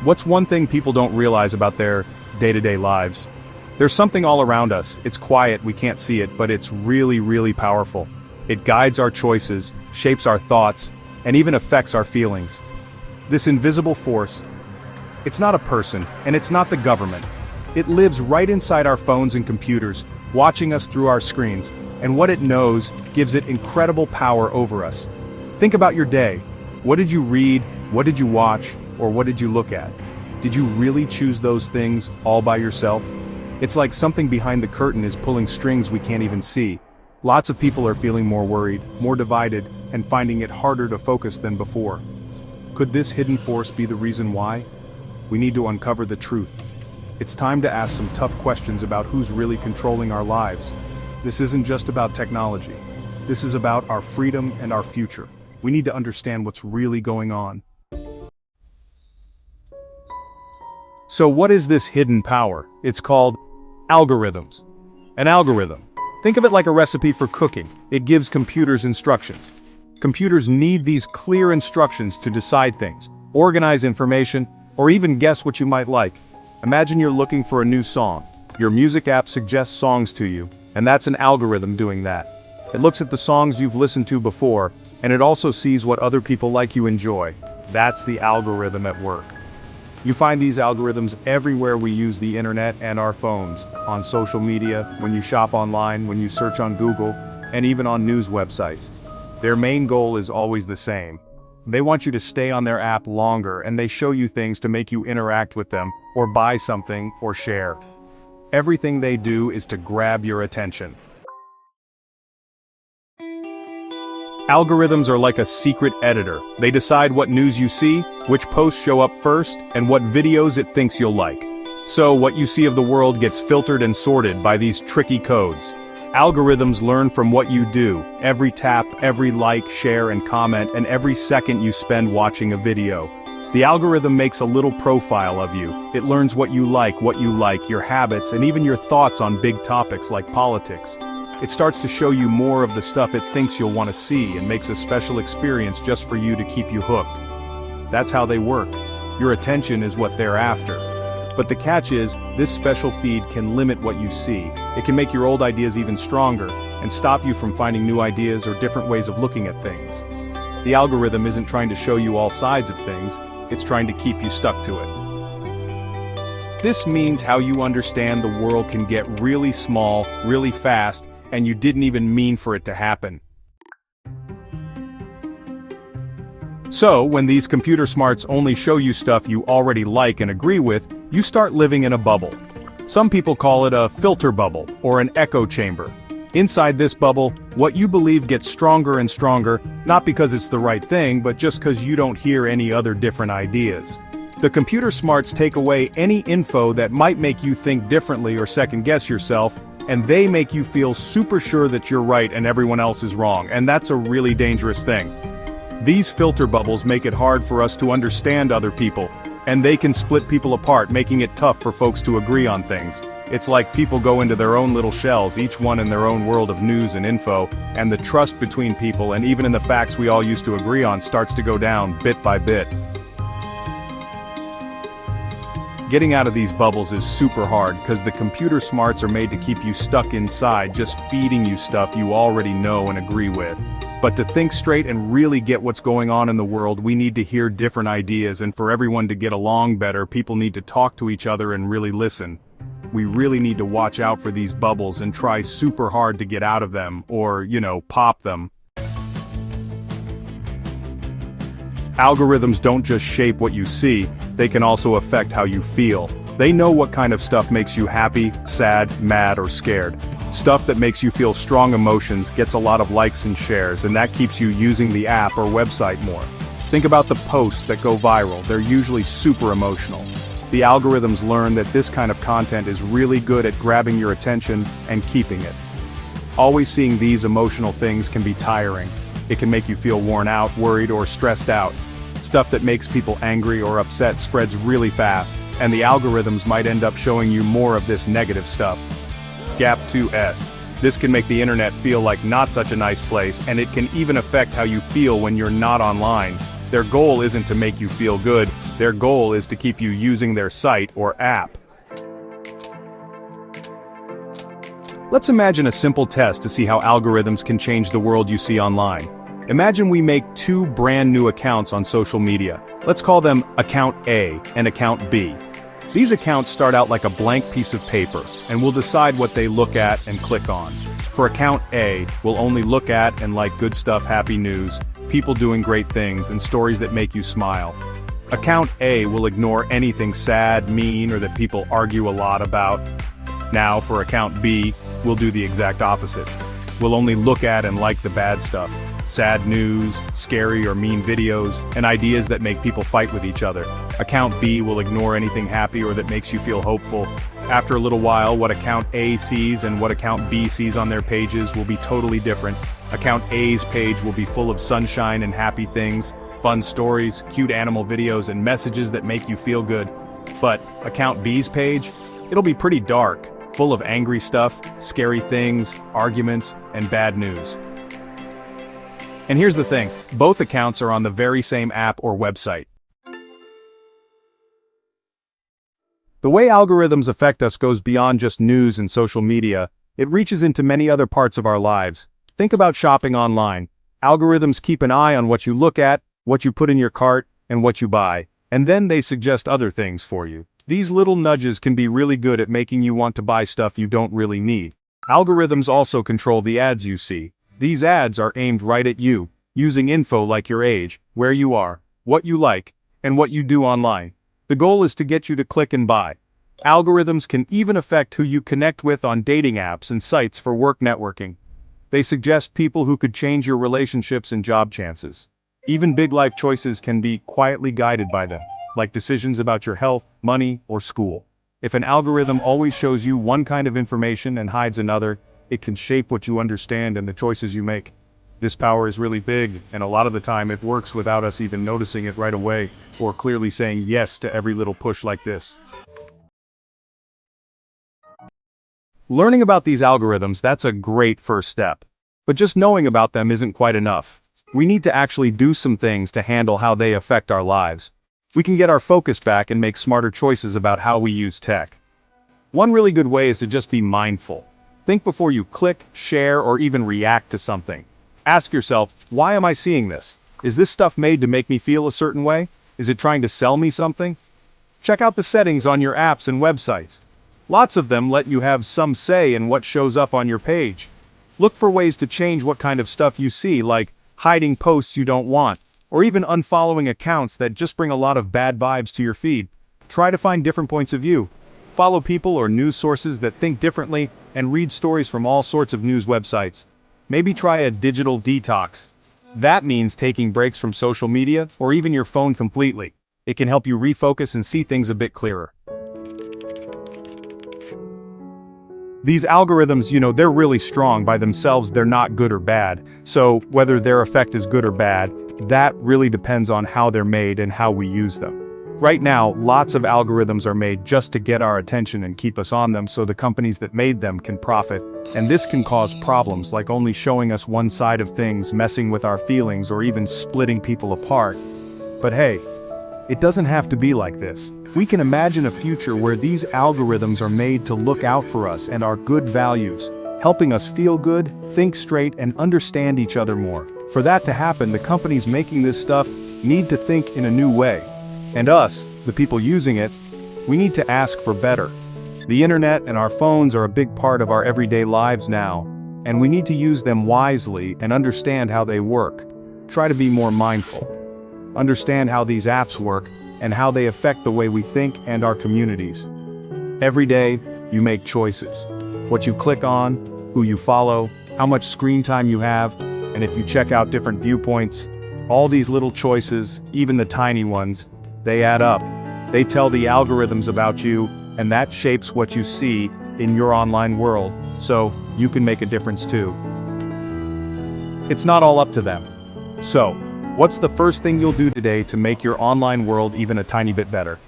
What's one thing people don't realize about their day-to-day lives? There's something all around us. It's quiet, we can't see it, but it's really, really powerful. It guides our choices, shapes our thoughts, and even affects our feelings. This invisible force, it's not a person, and it's not the government. It lives right inside our phones and computers, watching us through our screens, and what it knows gives it incredible power over us. Think about your day. What did you read, what did you watch, or what did you look at? Did you really choose those things all by yourself? It's like something behind the curtain is pulling strings we can't even see. Lots of people are feeling more worried, more divided, and finding it harder to focus than before. Could this hidden force be the reason why? We need to uncover the truth. It's time to ask some tough questions about who's really controlling our lives. This isn't just about technology. This is about our freedom and our future. We need to understand what's really going on. So what is this hidden power? It's called algorithms. An algorithm. Think of it like a recipe for cooking. It gives computers instructions. Computers need these clear instructions to decide things, organize information, or even guess what you might like. Imagine you're looking for a new song. Your music app suggests songs to you, and that's an algorithm doing that. It looks at the songs you've listened to before, and it also sees what other people like you enjoy. That's the algorithm at work. You find these algorithms everywhere we use the internet and our phones, on social media, when you shop online, when you search on Google, and even on news websites. Their main goal is always the same. They want you to stay on their app longer, and they show you things to make you interact with them, or buy something, or share. Everything they do is to grab your attention. Algorithms are like a secret editor. They decide what news you see, which posts show up first, and what videos it thinks you'll like. So what you see of the world gets filtered and sorted by these tricky codes. Algorithms learn from what you do, every tap, every like, share, and comment, and every second you spend watching a video. The algorithm makes a little profile of you. It learns what you like, your habits, and even your thoughts on big topics like politics. It starts to show you more of the stuff it thinks you'll want to see and makes a special experience just for you to keep you hooked. That's how they work. Your attention is what they're after. But the catch is, this special feed can limit what you see. It can make your old ideas even stronger, and stop you from finding new ideas or different ways of looking at things. The algorithm isn't trying to show you all sides of things, it's trying to keep you stuck to it. This means how you understand the world can get really small, really fast, and you didn't even mean for it to happen. So, when these computer smarts only show you stuff you already like and agree with, you start living in a bubble. Some people call it a filter bubble, or an echo chamber. Inside this bubble, what you believe gets stronger and stronger, not because it's the right thing, but just because you don't hear any other different ideas. The computer smarts take away any info that might make you think differently or second-guess yourself, and they make you feel super sure that you're right and everyone else is wrong, and that's a really dangerous thing. These filter bubbles make it hard for us to understand other people, and they can split people apart, making it tough for folks to agree on things. It's like people go into their own little shells, each one in their own world of news and info, and the trust between people and even in the facts we all used to agree on starts to go down bit by bit. Getting out of these bubbles is super hard because the computer smarts are made to keep you stuck inside, just feeding you stuff you already know and agree with. But to think straight and really get what's going on in the world, we need to hear different ideas, and for everyone to get along better, people need to talk to each other and really listen. We really need to watch out for these bubbles and try super hard to get out of them, or, pop them. Algorithms don't just shape what you see, they can also affect how you feel. They know what kind of stuff makes you happy, sad, mad, or scared. Stuff that makes you feel strong emotions gets a lot of likes and shares, and that keeps you using the app or website more. Think about the posts that go viral, they're usually super emotional. The algorithms learn that this kind of content is really good at grabbing your attention and keeping it. Always seeing these emotional things can be tiring. It can make you feel worn out, worried, or stressed out. Stuff that makes people angry or upset spreads really fast, and the algorithms might end up showing you more of this negative stuff. Gap 2S. This can make the internet feel like not such a nice place, and it can even affect how you feel when you're not online. Their goal isn't to make you feel good, their goal is to keep you using their site or app. Let's imagine a simple test to see how algorithms can change the world you see online. Imagine we make two brand new accounts on social media. Let's call them Account A and Account B. These accounts start out like a blank piece of paper, and we'll decide what they look at and click on. For Account A, we'll only look at and like good stuff, happy news, people doing great things, and stories that make you smile. Account A will ignore anything sad, mean, or that people argue a lot about. Now, for Account B, we'll do the exact opposite. We'll only look at and like the bad stuff. Sad news, scary or mean videos, and ideas that make people fight with each other. Account B will ignore anything happy or that makes you feel hopeful. After a little while, what Account A sees and what Account B sees on their pages will be totally different. Account A's page will be full of sunshine and happy things, fun stories, cute animal videos, and messages that make you feel good. But Account B's page? It'll be pretty dark, full of angry stuff, scary things, arguments, and bad news. And here's the thing, both accounts are on the very same app or website. The way algorithms affect us goes beyond just news and social media, it reaches into many other parts of our lives. Think about shopping online. Algorithms keep an eye on what you look at, what you put in your cart, and what you buy, and then they suggest other things for you. These little nudges can be really good at making you want to buy stuff you don't really need. Algorithms also control the ads you see. These ads are aimed right at you, using info like your age, where you are, what you like, and what you do online. The goal is to get you to click and buy. Algorithms can even affect who you connect with on dating apps and sites for work networking. They suggest people who could change your relationships and job chances. Even big life choices can be quietly guided by them, like decisions about your health, money, or school. If an algorithm always shows you one kind of information and hides another, it can shape what you understand and the choices you make. This power is really big, and a lot of the time it works without us even noticing it right away, or clearly saying yes to every little push like this. Learning about these algorithms, that's a great first step. But just knowing about them isn't quite enough. We need to actually do some things to handle how they affect our lives. We can get our focus back and make smarter choices about how we use tech. One really good way is to just be mindful. Think before you click, share, or even react to something. Ask yourself, why am I seeing this? Is this stuff made to make me feel a certain way? Is it trying to sell me something? Check out the settings on your apps and websites. Lots of them let you have some say in what shows up on your page. Look for ways to change what kind of stuff you see, like hiding posts you don't want, or even unfollowing accounts that just bring a lot of bad vibes to your feed. Try to find different points of view. Follow people or news sources that think differently, and read stories from all sorts of news websites. Maybe try a digital detox. That means taking breaks from social media, or even your phone completely. It can help you refocus and see things a bit clearer. These algorithms, they're really strong by themselves, they're not good or bad. So whether their effect is good or bad, that really depends on how they're made and how we use them. Right now, lots of algorithms are made just to get our attention and keep us on them so the companies that made them can profit. And this can cause problems like only showing us one side of things, messing with our feelings, or even splitting people apart. But hey, it doesn't have to be like this. We can imagine a future where these algorithms are made to look out for us and our good values, helping us feel good, think straight, and understand each other more. For that to happen, the companies making this stuff need to think in a new way. And us, the people using it, we need to ask for better. The internet and our phones are a big part of our everyday lives now, and we need to use them wisely and understand how they work. Try to be more mindful. Understand how these apps work and how they affect the way we think and our communities. Every day, you make choices. What you click on, who you follow, how much screen time you have, and if you check out different viewpoints. All these little choices, even the tiny ones, they add up. They tell the algorithms about you, and that shapes what you see in your online world, so you can make a difference too. It's not all up to them. So, what's the first thing you'll do today to make your online world even a tiny bit better?